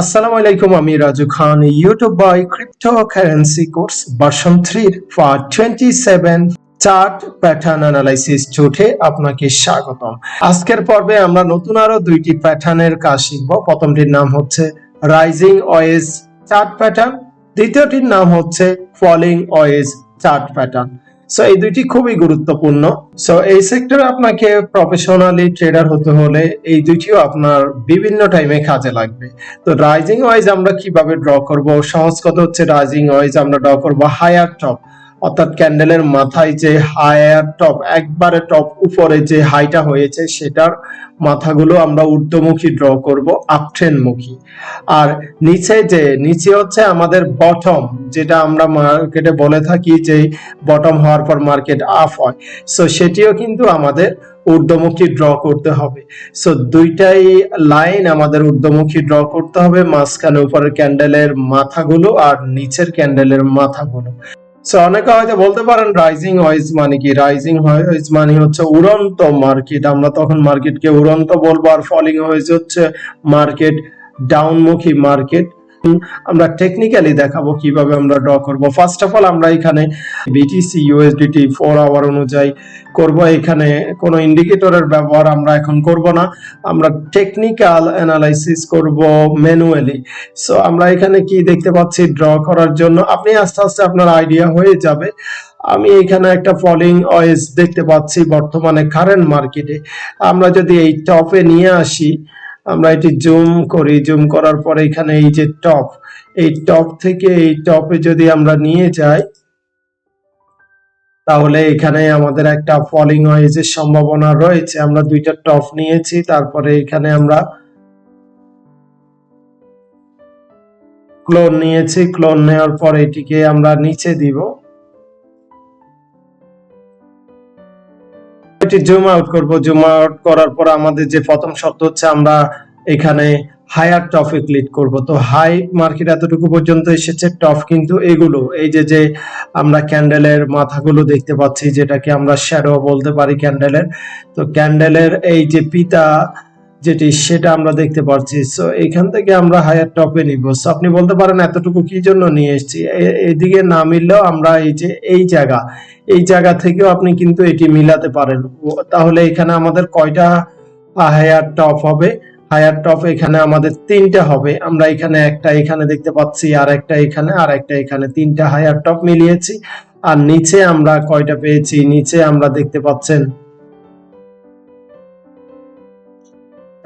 আসসালামু আলাইকুম, আমি Raju Khan, YouTube buy cryptocurrency course version 3 for 27 chart pattern analysis চুটে আপনাকে স্বাগতম। আজকের পর্বে আমরা নতুন আরো দুইটি প্যাটার্নের কাজ শিখব। প্রথমটির নাম হচ্ছে রাইজিং ওয়েজ চার্ট প্যাটার্ন, দ্বিতীয়টির নাম হচ্ছে falling wedge chart pattern. So এই দুইটি খুবই গুরুত্বপূর্ণ। সো এই সেক্টরে আপনাকে প্রফেশনালি ট্রেডার হতে হলে এই দুইটিও আপনার বিভিন্ন টাইমে কাজে লাগবে। তো রাইজিং ওয়াইজ আমরা কিভাবে ড্র করব? সহজ কথা হচ্ছে, রাইজিং ওয়াইজ আমরা ড্র করব হায়ার টপ, অর্থাৎ ক্যান্ডেলের মাথায় যে হায়ার টপ, একবারে টপ উপরে যে হাইটা হয়েছে সেটার মাথাগুলো আমরা ঊর্ধ্বমুখী ড্র করব, আপট্রেন্ডমুখী। আর নিচে হচ্ছে আমাদের বটম, যেটা আমরা মার্কেটে বলে থাকি যে বটম হওয়ার পর মার্কেট আপ হয়। সো সেটিও কিন্তু আমাদের ঊর্ধ্বমুখী ড্র করতে হবে। সো দুইটাই লাইন আমাদের ঊর্ধ্বমুখী ড্র করতে হবে, মাঝখানে উপরের ক্যান্ডেলের মাথাগুলো আর নিচের ক্যান্ডেলের মাথাগুলো। সো অনেকে হয়তো বলতে পারেন রাইজিং ওয়াইজ মানে কি? রাইজিং ওয়াইজ মানে হচ্ছে উড়ন্ত মার্কেট, আমরা তখন মার্কেটকে উড়ন্ত বলবো। আর ফলিং ওয়াইজ হচ্ছে মার্কেট ডাউনমুখী মার্কেট। আমরা টেকনিক্যালি দেখাবো কিভাবে আমরা ড্র করব। ফার্স্ট অফ অল আমরা এখানে বিটিসি ইউএসডিটি 4 আওয়ার অনুযায়ী করব। এখানে কোনো ইন্ডিকেটরের ব্যবহার আমরা এখন করব না, আমরা টেকনিক্যাল অ্যানালাইসিস করব ম্যানুয়ালি। সো আমরা এখানে কি দেখতে পাচ্ছি ড্র করার জন্য, আপনি আস্তে আস্তে আপনার আইডিয়া হয়ে যাবে। আমি এখানে একটা ফলিং ওয়েজ দেখতে পাচ্ছি বর্তমানে কারেন্ট মার্কেটে। আমরা যদি এই টপে নিয়ে আসি, আমরা এটি জুম করি, জুম করার পরে এখানে এই যে টপ, এই টপ থেকে এই টপে যদি আমরা নিয়ে যাই, তাহলে এখানে আমাদের একটা ফলিং ওয়েজের সম্ভাবনা রয়েছে। আমরা দুইটা টপ নিয়েছি, তারপরে এখানে আমরা ক্লোন নিয়েছি, ক্লোন নেওয়ার পর এটিকে আমরা নিচে দিব। এটি জুম আউট করব। জুম আউট করার পর আমাদের যে প্রথম শর্ত হচ্ছে আমরা এখানে হায়ার টপে ক্লিক করব। তো হাই মার্কেট এতটুকু পর্যন্ত এসেছে, টপ কিন্তু এগুলো, এই যে আমরা ক্যান্ডেলের মাথাগুলো দেখতে পাচ্ছি, যেটাকে আমরা শ্যাডো বলতে পারি ক্যান্ডেলের। তো ক্যান্ডেলের এই যে পিতা যেটি, সেটা আমরা দেখতে পাচ্ছি। সো এখান থেকে আমরা হায়ার টপে নিব। সো আপনি বলতে পারেন এতটুকু কি জন্য নিয়ে এসেছি? এদিকে না মিললেও আমরা এই জায়গা থেকেও আপনি কিন্তু এটি মিলাতে পারেন। তাহলে এখানে আমাদের কয়টা হায়ার টপ হবে? হায়ার টপ এখানে আমাদের তিনটা হবে। আমরা এখানে একটা এখানে দেখতে পাচ্ছি, আর একটা এখানে, আর একটা এখানে, তিনটা হায়ার টপ মিলিয়েছি। আর নিচে আমরা কয়টা পেয়েছি? নিচে আমরা দেখতে পাচ্ছেন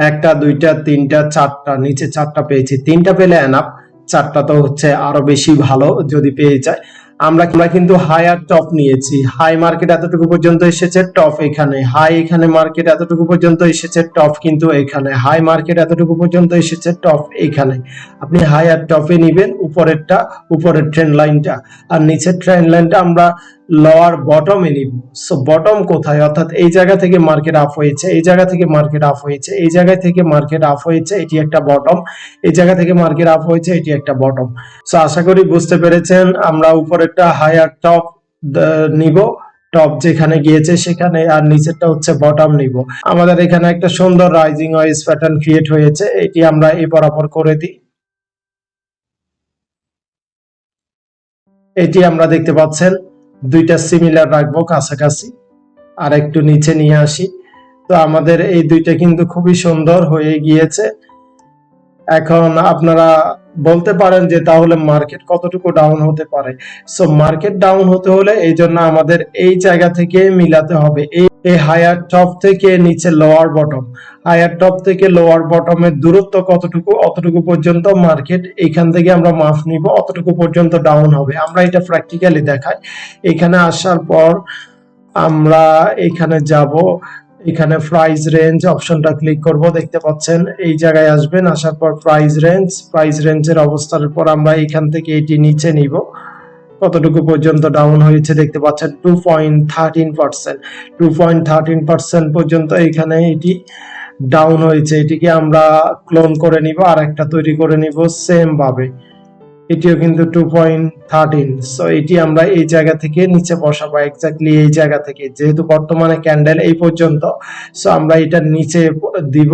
একটা, দুইটা, তিনটা, চারটা, নিচে চারটা পেয়েছি। তিনটা পেলে এনাফ, চারটা তো হচ্ছে আরো বেশি ভালো যদি পেয়ে যায়। আমরা কিন্তু হায়ার টপ নিয়েছি। হাই মার্কেট এতটুকু পর্যন্ত এসেছে, টপ এখানে। হাই এখানে মার্কেট এতটুকু পর্যন্ত এসেছে, টপ কিন্তু এখানে। হাই মার্কেট এতটুকু পর্যন্ত এসেছে, টপ এখানে। আপনি হায়ার টপে নিবেন উপরেরটা, উপরের ট্রেন্ড লাইনটা, আর নিচের ট্রেন্ড লাইনটা আমরা লোয়ার বটমে নিব। সো বটম কোথায়? অর্থাৎ এই জায়গা থেকে মার্কেট আপ হয়েছে, এই জায়গা থেকে মার্কেট আপ হয়েছে, এই জায়গা থেকে মার্কেট আপ হয়েছে, এটি একটা বটম। এই জায়গা থেকে মার্কেট আপ হয়েছে, এটি একটা বটম। সো আশা করি বুঝতে পেরেছেন। আমরা উপরেরটা হায়ার টপ নিব, টপ যেখানে গিয়েছে সেখানে, আর নিচেরটা হচ্ছে বটম নিব। আমাদের এখানে একটা সুন্দর রাইজিং ওয়েজ প্যাটার্ন ক্রিয়েট হয়েছে, এটি আমরা এই বরাবর করে দিই। এটি আমরা দেখতে পাচ্ছেন দুইটা সিমিলার রাখবো কাছাকাছি, আর একটু নিচে নিয়ে আসি। তো আমাদের এই দুইটা কিন্তু খুবই সুন্দর হয়ে গিয়েছে। এখন আপনারা বলতে পারেন যে তাহলে মার্কেট কতটুকু ডাউন হতে পারে? সো মার্কেট ডাউন হতে হলে এই জন্য আমাদের এই জায়গা থেকে মিলাতে হবে, এই হায়ার টপ থেকে নিচে লোয়ার বটম। হায়ার টপ থেকে লোয়ার বটমের দূরত্ব কতটুকু? অতটুকু পর্যন্ত মার্কেট এখান থেকে আমরা মাপ নিব, অতটুকু পর্যন্ত ডাউন হবে। আমরা এটা প্র্যাকটিক্যালি দেখাই। এখানে আসার পর আমরা এখানে যাব, এখানে প্রাইস রেঞ্জ অপশনটা ক্লিক করব, দেখতে পাচ্ছেন এই জায়গায় আসবেন। আসার পর প্রাইস রেঞ্জের অবস্থার পর আমরা এখান থেকে এটি নিচে নিব। কতটুকু পর্যন্ত ডাউন হয়েছে দেখতে পাচ্ছেন, 2.13%। 2.13% পর্যন্ত এখানে এটি ডাউন হয়েছে। এটিকে আমরা ক্লোন করে নিব, আর একটা তৈরি করে নিব সেম ভাবে। এটিও কিন্তু 2.13। সো এটি আমরা এই জায়গা থেকে নিচে বসাবো, এক্স্যাক্টলি এই জায়গা থেকে, যেহেতু বর্তমানে ক্যান্ডেল এই পর্যন্ত। সো আমরা এটা নিচে দিব।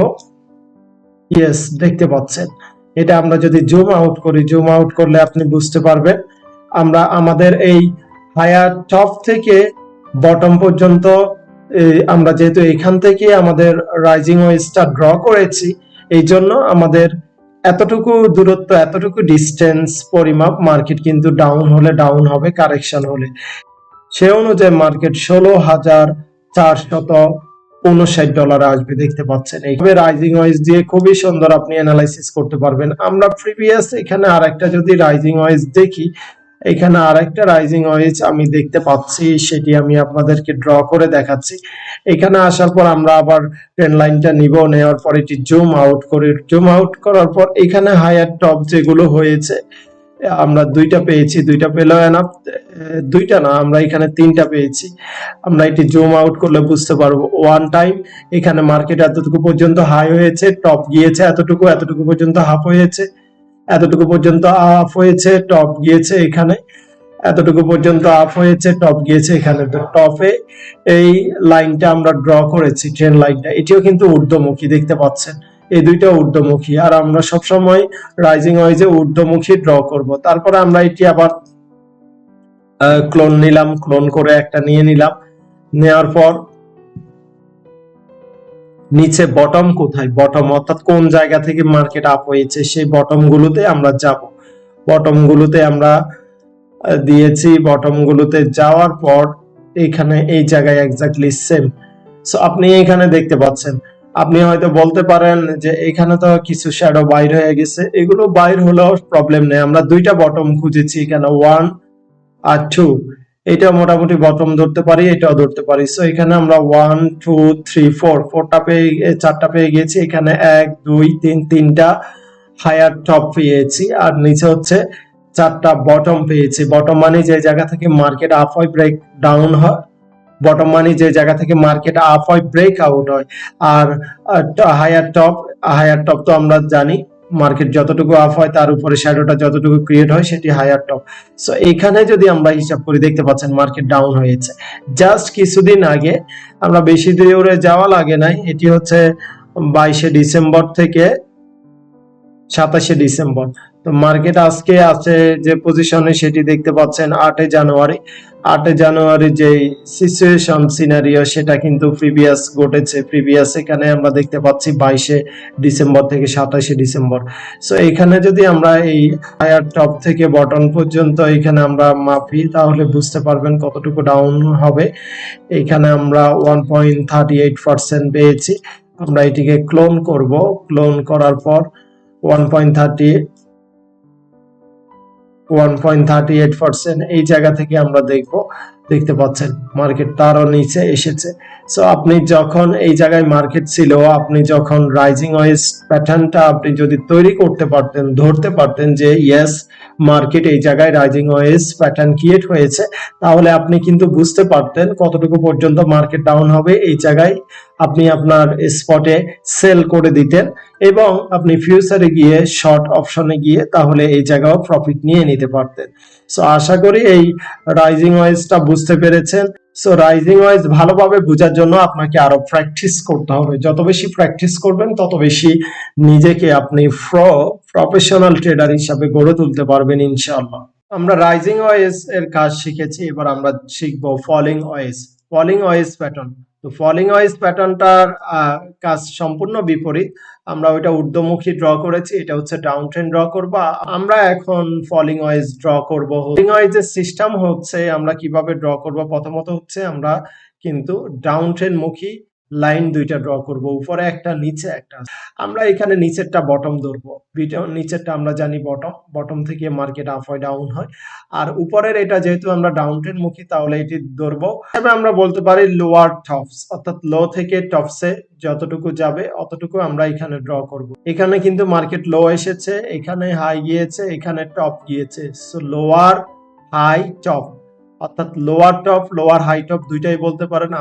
ইয়েস, দেখতে পাচ্ছেন এটা আমরা যদি জুম আউট করি, জুম আউট করলে আপনি বুঝতে পারবেন আমরা আমাদের এই হায়ার টপ থেকে বটম পর্যন্ত আমরা যেহেতু এখান থেকে আমাদের রাইজিং ওয়েজটা ড্র করেছি, এই জন্য আমাদের এতটুকু দূরত্ব, এতটুকু ডিস্টেন্স পরিমাপ মার্কেট কিন্তু ডাউন হলে ডাউন হবে, কারেকশন হলে সে অনুযায়ী মার্কেট 16,459 আসবে। দেখতে পাচ্ছেন এইভাবে রাইজিং ওয়েজ দিয়ে খুবই সুন্দর আপনি অ্যানালাইসিস করতে পারবেন। আমরা প্রিভিয়াস এখানে আরেকটা যদি রাইজিং ওয়েজ দেখি, এখানে আরেকটা রাইজিং ওয়েজ আমি দেখতে পাচ্ছি, সেটি আমি আপনাদেরকে ড্র করে দেখাচ্ছি। এখানে আসার পর আমরা আবার ট্রেন্ড লাইনটা নিব, নেওয়ার পর এটি জুম আউট করে, জুম আউট করার পর এখানে হায়ার টপ যেগুলো হয়েছে আমরা দুইটা পেয়েছি, দুইটা পেলেও এনাফ, দুইটা না আমরা এখানে তিনটা পেয়েছি। আমরা এটি জুম আউট করলে বুঝতে পারবো ওয়ান টাইম এখানে মার্কেট এতটুকু পর্যন্ত হাই হয়েছে, টপ গিয়েছে এতটুকু, এতটুকু পর্যন্ত হাফ হয়েছে, এতটুকু পর্যন্ত আপ হয়েছে, টপ গিয়েছে এখানে, এতটুকু পর্যন্ত আপ হয়েছে, টপ গিয়েছে এখানে। তো টপে এই লাইনটা আমরা ড্র করেছি, ট্রেন্ড লাইনটা, এটিও কিন্তু ঊর্ধ্বমুখী, দেখতে পাচ্ছেন এই দুইটা ঊর্ধ্বমুখী, আর আমরা সবসময় রাইজিং ওয়েজে ঊর্ধ্বমুখী ড্র করব। তারপরে আমরা এটি আবার ক্লোন নিলাম, ক্লোন করে একটা নিয়ে নিলাম, নেওয়ার পর নিচে বটম কোথায়, বটম অর্থাৎ কোন জায়গা থেকে মার্কেট আপ হয়েছে সেই বটম গুলোতে আমরা যাব। বটম গুলোতে আমরা দিয়েছি, বটম গুলোতে যাওয়ার পর এখানে এই জায়গায় এক্স্যাক্টলি সেম। সো আপনি এখানে দেখতে পাচ্ছেন, আপনি হয়তো বলতে পারেন যে এখানে তো কিছু শ্যাডো বাইর হয়ে গেছে, এগুলো বাইর হলেও প্রবলেম নেই, আমরা দুইটা বটম খুঁজেছি এখানে, 1 আর 2, এটা মোটামুটি বটম ধরতে পারি, এটাও ধরতে পারি। সো এখানে আমরা 1 2 3 4 4টা পেয়ে, 4টা পেয়ে গেছি, এখানে 1 2 3 তিনটা হায়ার টপ পেয়েছি, আর নিচে হচ্ছে 4টা বটম পেয়েছি। বটম মানে যে জায়গা থেকে মার্কেট আপ হয়, ব্রেক ডাউন হয়, বটম মানে যে জায়গা থেকে মার্কেট আপ হয়, ব্রেক আউট হয়। আর হায়ার টপ, হায়ার টপ তো আমরা জানি মার্কেট যতটুকু আপ হয় তার উপরে শ্যাডোটা যতটুকু ক্রিয়েট হয় সেটি হায়ার টপ। সো এখানে যদি আমরা হিসাব করি দেখতে পাচ্ছেন মার্কেট ডাউন হয়েছে জাস্ট কিছুদিন আগে, আমরা বেশি দূরে যাওয়া লাগে নাই, এটি হচ্ছে 22শে ডিসেম্বর থেকে 27শে ডিসেম্বর। তো মার্কেট আজকে আছে যে পজিশনে সেটি দেখতে পাচ্ছেন 8 জানুয়ারি। 8 জানুয়ারি যে সিচুয়েশন সিনারিও সেটা কিন্তু প্রিভিয়াস ঘটেছে, প্রিভিয়াস এখানে আমরা দেখতে পাচ্ছি 22শে ডিসেম্বর থেকে 27শে ডিসেম্বর। সো এখানে যদি আমরা এই হায়ার টপ থেকে বটম পর্যন্ত এখানে আমরা মাপি তাহলে বুঝতে পারবেন কতটুকু ডাউন হবে। এখানে আমরা 1.38% পেয়েছি। আমরা এটিকে ক্লোন করব, ক্লোন করার পর 1.38% এই জায়গা থেকে আমরা দেখতে পাচ্ছেন মার্কেট তারও নিচে এসেছে। সো আপনি যখন এই জায়গায় মার্কেট ছিল, আপনি যখন রাইজিং ওয়েজ প্যাটার্নটা আপনি যদি তৈরি করতে পারতেন, ধরতে পারতেন যে ইয়েস মার্কেট এই জায়গায় রাইজিং ওয়েজ প্যাটার্ন ক্রিয়েট হয়েছে, তাহলে আপনি কিন্তু বুঝতে পারতেন কতটুকু পর্যন্ত মার্কেট ডাউন হবে। এই জায়গায় আপনি আপনার স্পটে সেল করে দিতেন এবং আপনি ফিউচারে গিয়ে শর্ট অপশনে গিয়ে তাহলে এই জায়গাও প্রফিট নিয়ে নিতে পারতেন। সো আশা করি এই রাইজিং ওয়েজটা বুঝতে পেরেছেন। সো রাইজিং ওয়েজ ভালোভাবে বোঝার জন্য আপনাকে আরো প্র্যাকটিস করতে হবে, যত বেশি প্র্যাকটিস করবেন তত বেশি নিজেকে আপনি প্রফেশনাল ট্রেডার হিসাবে গড়ে তুলতে পারবেন ইনশাআল্লাহ। আমরা রাইজিং ওয়েজ এর কাজ শিখেছি, এবার আমরা শিখবো falling wedge. Falling wedge pattern, তো ফলিং ওয়েজ প্যাটার্নটার কাজ সম্পূর্ণ বিপরীত। আমরা ওইটা ঊর্ধ্বমুখী ড্র করেছি, এটা হচ্ছে ডাউন ট্রেন্ড ড্র করব। আমরা এখন ফলিং ওয়েজ ড্র করব। ফলিং ওয়েজের সিস্টেম হচ্ছে আমরা কিভাবে ড্র করব, প্রথমত হচ্ছে আমরা কিন্তু ডাউন ট্রেন্ড মুখী লাইন দুইটা ড্র করব, উপরে একটা নিচে একটা। আমরা এখানে নিচেরটা বটম ধরবো, নিচেরটা আমরা জানি বটম, বটম থেকে মার্কেট আপ হয় ডাউন হয়, আর উপরের এটা যেহেতু আমরা ডাউন ট্রেন্ড মুখী তাহলে এটি ধরবো। তবে আমরা বলতে পারি লোয়ার টপস, অর্থাৎ লো থেকে টপসে যতটুকু যাবে অতটুকু আমরা এখানে ড্র করব। এখানে কিন্তু মার্কেট লো এসেছে, এখানে হাই গিয়েছে, এখানে টপ গিয়েছে। সো লোয়ার হাই টপ, অর্থাৎ lower top lower high top দুইটাই বলতে পারেন।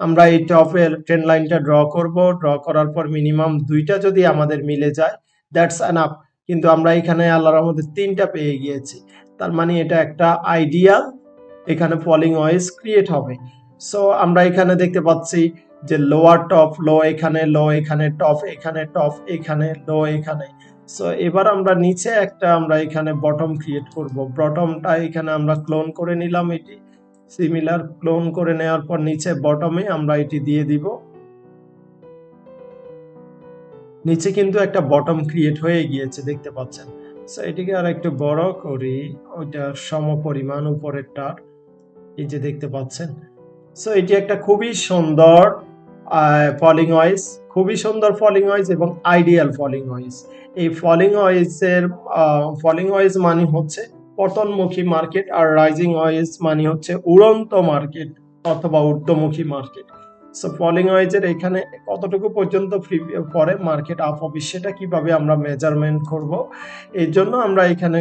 আমরা এই টপের ট্রেন্ড লাইনটা ড্র করব, ড্র করার পর মিনিমাম দুইটা যদি আমাদের মিলে যায় দ্যাটস এনাফ। কিন্তু আমরা এখানে আল্লাহর রহমতে তিনটা পেয়ে গিয়েছি, তার মানে এটা একটা আইডিয়াল এখানে ফলিং ওয়েজ ক্রিয়েট হবে। সো আমরা এখানে দেখতে পাচ্ছি যে লোয়ার টপ লো, এখানে লো, এখানে টপ, এখানে টপ, এখানে লো, এখানে। সো এবার আমরা নিচে একটা আমরা এখানে বটম ক্রিয়েট করব। বটমটা এখানে আমরা ক্লোন করে নিলাম, এটি সিমিলার ক্লোন করে নেওয়ার পর নিচে বটমে আমরা এটি দিয়ে দিব। নিচে কিন্তু একটা বটম ক্রিয়েট হয়ে গিয়েছে, দেখতে পাচ্ছেন। সো এটিকে আর একটু বড় করি, ওইটা সমপরিমাণ উপরেরটা, এই যে দেখতে পাচ্ছেন। সো এটি একটা খুবই সুন্দর ফলিং ওয়েজ, খুবই সুন্দর ফলিং ওয়েজ এবং আইডিয়াল ফলিং ওয়েজ। এই ফলিং ওয়েজ মানে হচ্ছে পতনমুখী মার্কেট, আর রাইজিং ওয়েজ মানে হচ্ছে উড়ন্ত মার্কেট অথবা ঊর্ধ্বমুখী মার্কেট। সো ফলিং ওয়েজের এখানে কতটুকু পর্যন্ত পরে মার্কেট আপ হবে সেটা কিভাবে আমরা মেজারমেন্ট করব, এই জন্য আমরা এখানে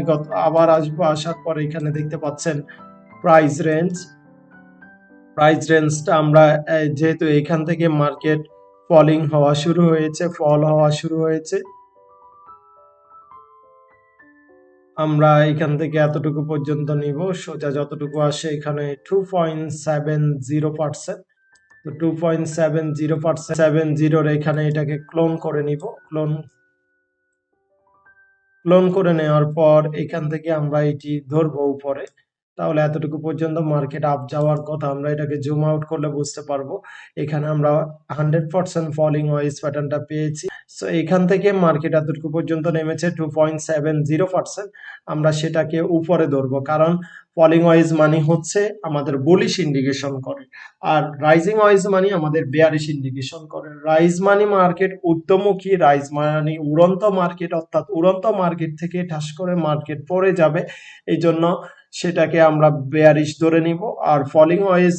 আবার আসবো। আসার পর এখানে দেখতে পাচ্ছেন প্রাইস রেঞ্জটা আমরা যেহেতু এখান থেকে মার্কেট ফলিং হওয়া শুরু হয়েছে, ফল হওয়া শুরু হয়েছে, আমরা এখান থেকে এতটুকু পর্যন্ত নিব। সোজা যতটুকু আসে এখানে 2.70%। তো 2.70% এখানে এটাকে ক্লোন করে নিব। ক্লোন করে নেওয়ার পর এখান থেকে আমরা এটি ধরবো উপরে। তাহলে এতটুকু পর্যন্ত মার্কেট আপ যাওয়ার কথা। আমরা এটাকে জুম আউট করলে বুঝতে পারবো। এখানে আমরা 100% ফলিং ওয়েজ প্যাটার্নটা পেয়েছি। সো এখান থেকে মার্কেট এতটুকু পর্যন্ত নেমেছে 2.70%। আমরা সেটাকে উপরে ধরবো, কারণ ফলিং ওয়েজ মানে হচ্ছে আমাদের বুলিশ ইন্ডিকেশন করে, আর রাইজিং ওয়েজ মানে আমাদের বেয়ারিশ ইন্ডিকেশন করে। রাইজ মানে মার্কেট ঊর্ধ্বমুখী, রাইজ মানে উড়ন্ত মার্কেট, অর্থাৎ উড়ন্ত মার্কেট থেকে ঠাস করে মার্কেট পড়ে যাবে, এই জন্য সেটাকে আমরা বেয়ারিশ ধরে নিব। আর ফলিং ওয়েজ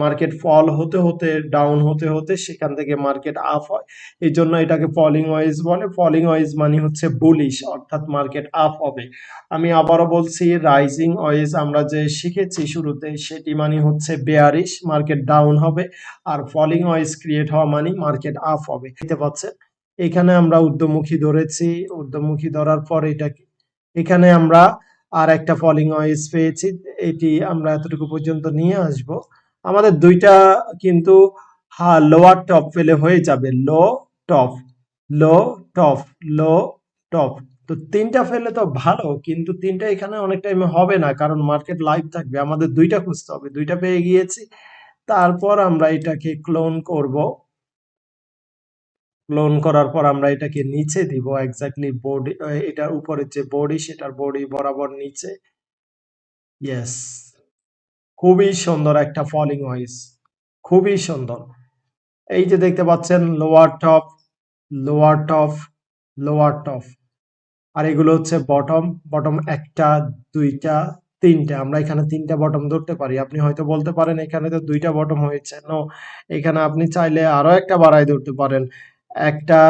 মার্কেট ফল হতে হতে ডাউন হতে হতে সেখান থেকে মার্কেট আপ হয়, এই জন্য এটাকে ফলিং ওয়েজ বলে। ফলিং ওয়েজ মানে হচ্ছে বুলিশ, অর্থাৎ মার্কেট আপ হবে। আমি আবারও বলছি, রাইজিং ওয়েজ আমরা যে শিখেছি শুরুতে সেটি মানে হচ্ছে বেয়ারিশ, মার্কেট ডাউন হবে। আর ফলিং ওয়েজ ক্রিয়েট হওয়া মানে মার্কেট আপ হবে। দেখতে পাচ্ছেন এখানে আমরা ঊর্ধ্বমুখী ধরেছি, ঊর্ধ্বমুখী ধরার পর এটাকে এখানে আমরা আর একটা ফলিং ওয়েজ পেয়েছি, এটি আমরা এতটুকু পর্যন্ত নিয়ে আসব। আমাদের দুইটা কিন্তু লোয়ার টপ পেলে হয়ে যাবে, টপ লো টপ লো টপ। তো তিনটা ফেলে তো ভালো, কিন্তু তিনটা এখানে অনেক টাইমে হবে না, কারণ মার্কেট লাইভ থাকবে। আমাদের দুইটা খুঁজতে হবে, দুইটা পেয়ে গিয়েছি। তারপর আমরা এটাকে ক্লোন করব। ক্লোন করার পর আমরা এটাকে নিচে দিব, এক্স্যাক্টলি বডি, এটার উপরে যে বডি সেটার বডি বরাবর নিচে। ইয়েস, খুবই সুন্দর একটা ফলিং ওয়েজ, খুবই সুন্দর। এই যে দেখতে পাচ্ছেন lower top, lower top, lower top, আর এগুলো হচ্ছে বটম। বটম একটা, দুইটা, তিনটা। আমরা এখানে তিনটা বটম ধরতে পারি। আপনি হয়তো বলতে পারেন এখানে তো দুইটা বটম হয়েছে। নো, এখানে আপনি চাইলে আরো একটা বাড়াই ধরতে পারেন। একটা,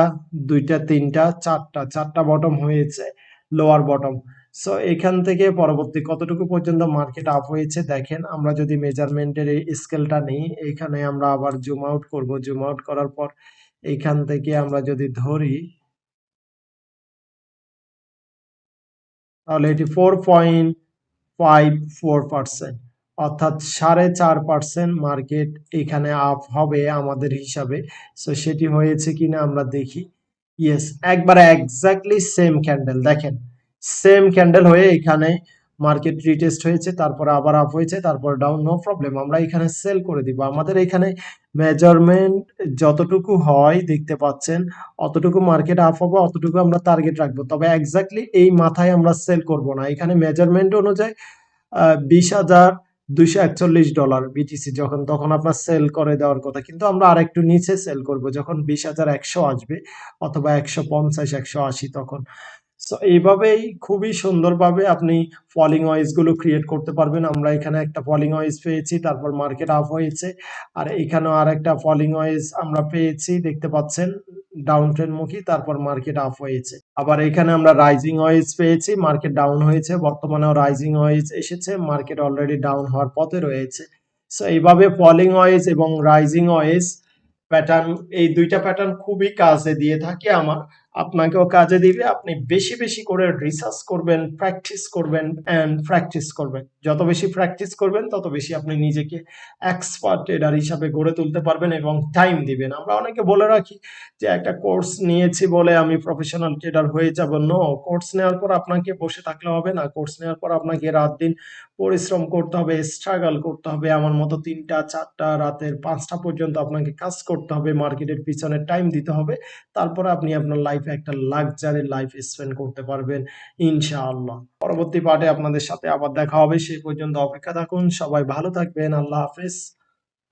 দুইটা, তিনটা, চারটা বটম হয়েছে, লোয়ার বটম। সো এখান থেকে পরবর্তী কতটুকু পর্যন্ত মার্কেট আপ হয়েছে দেখেন। আমরা যদি মেজারমেন্টের এই স্কেলটা নিই, এখানে আমরা আবার জুম আউট করব। জুম আউট করার পর এখান থেকে আমরা যদি ধরি, তাহলে এটি 4.54%, অর্থাৎ 4.5% মার্কেট এখানে আপ হবে আমাদের হিসাবে। সো সেটি হয়েছে কিনা আমরা দেখি। ইয়েস, একবারে এক্স্যাক্টলি সেম ক্যান্ডেল, দেখেন সেম ক্যান্ডেল হয়ে এখানে মার্কেট রিটেস্ট হয়েছে, তারপর আবার আপ হয়েছে, তারপর ডাউন। নো প্রবলেম, আমরা এখানে সেল করে দিব। আমাদের এখানে মেজারমেন্ট যতটুকু হয় দেখতে পাচ্ছেন, অতটুকু মার্কেট আপ হবে, অতটুকু আমরা টার্গেট রাখবো। তবে এক্স্যাক্টলি এই মাথায় আমরা সেল করব না। এখানে মেজারমেন্ট অনুযায়ী $20,241 বিটিসি যখন, তখন আপনার সেল করে দেওয়ার কথা, কিন্তু আমরা আর একটু নিচে সেল করব যখন 20,100 আসবে, অথবা 150, 180 তখন। সো এইভাবেই খুবই সুন্দরভাবে আপনি ফলিং ওয়েজ গুলো ক্রিয়েট করতে পারবেন। আমরা এখানে একটা ফলিং ওয়েজ পেয়েছি, তারপর মার্কেট আপ হয়েছে, আর এখানেও আর একটা ফলিং ওয়েজ আমরা পেয়েছি, দেখতে পাচ্ছেন ডাউন ট্রেন্ড মুখী, তারপর মার্কেট আপ হয়েছে। আবার এখানে আমরা রাইজিং ওয়েজ পেয়েছি, মার্কেট ডাউন হয়েছে, বর্তমানেও রাইজিং ওয়েজ এসেছে, মার্কেট অলরেডি ডাউন হওয়ার পথে রয়েছে। সো এইভাবে ফলিং ওয়েজ এবং রাইজিং ওয়েজ প্যাটার্ন, এই দুইটা প্যাটার্ন খুবই কাজে দিয়ে থাকে আমার। আপনাকেও কাজে দিবে। আপনি বেশি, বেশি করে রিসার্চ করবেন, প্র্যাকটিস করবেন অ্যান্ড প্র্যাকটিস করবেন। যত বেশি প্র্যাকটিস করবেন তত বেশি আপনি নিজেকে এক্সপার্ট ট্রেডার হিসাবে গড়ে তুলতে পারবেন এবং টাইম দিবেন। আমরা অনেকে বলে রাখি যে একটা কোর্স নিয়েছি বলে আমি প্রফেশনাল ট্রেডার হয়ে যাব। নো, কোর্স নেওয়ার পর আপনাকে বসে থাকলে হবে না। কোর্স নেওয়ার পর আপনাকে রাত-দিন পরিশ্রম করতে হবে, স্ট্রাগল করতে হবে। আমার মতো ৩টা ৪টা রাতের ৫টা পর্যন্ত আপনাকে কাজ করতে হবে, মার্কেটের পিছনে টাইম দিতে হবে। তারপরে আপনি আপনার লাইফে একটা লাক্সারি লাইফ স্পেন্ড করতে পারবেন ইনশাআল্লাহ। পরবর্তী পার্টে আপনাদের সাথে আবার দেখা হবে। সেই পর্যন্ত অপেক্ষা থাকুন। সবাই ভালো থাকবেন। আল্লাহ হাফেজ।